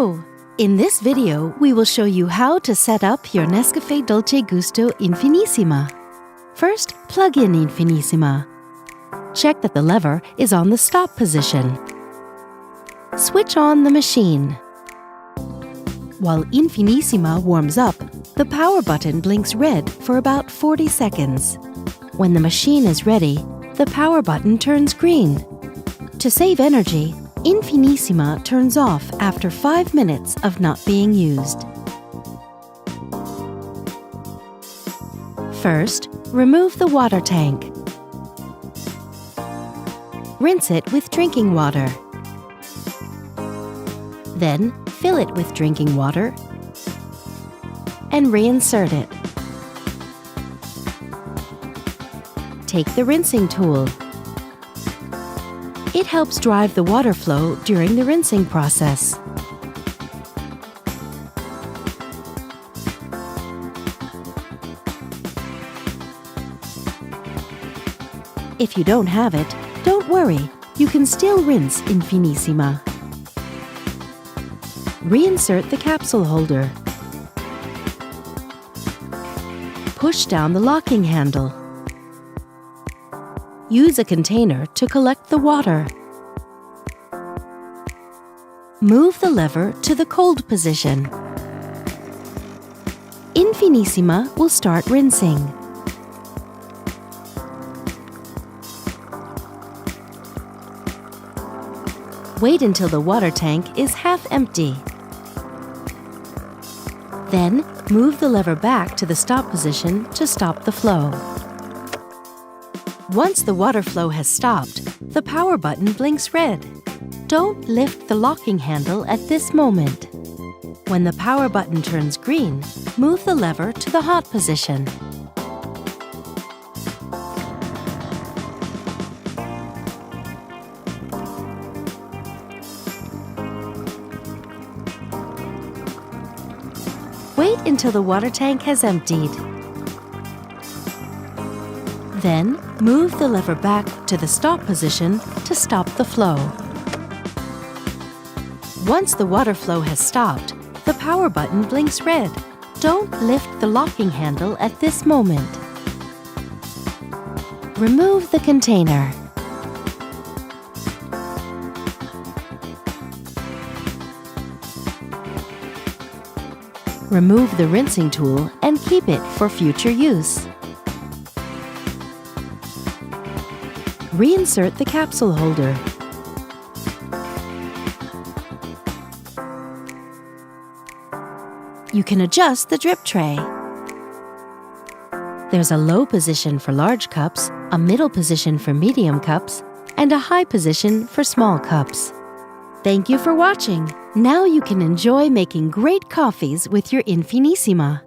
Hello! In this video, we will show you how to set up your NESCAFÉ Dolce Gusto Infinnissima. First, plug in Infinnissima. Check that the lever is on the stop position. Switch on the machine. While Infinnissima warms up, the power button blinks red for about 40 seconds. When the machine is ready, the power button turns green. To save energy, Infinnissima turns off after 5 minutes of not being used. First, remove the water tank. Rinse it with drinking water. Then, fill it with drinking water and reinsert it. Take the rinsing tool. It helps drive the water flow during the rinsing process. If you don't have it, don't worry, you can still rinse Infinnissima. Reinsert the capsule holder. Push down the locking handle. Use a container to collect the water. Move the lever to the cold position. Infinnissima will start rinsing. Wait until the water tank is half empty. Then, move the lever back to the stop position to stop the flow. Once the water flow has stopped, the power button blinks red. Don't lift the locking handle at this moment. When the power button turns green, move the lever to the hot position. Wait until the water tank has emptied. Then, move the lever back to the stop position to stop the flow. Once the water flow has stopped, the power button blinks red. Don't lift the locking handle at this moment. Remove the container. Remove the rinsing tool and keep it for future use. Reinsert the capsule holder. You can adjust the drip tray. There's a low position for large cups, a middle position for medium cups, and a high position for small cups. Thank you for watching. Now you can enjoy making great coffees with your Infinnissima.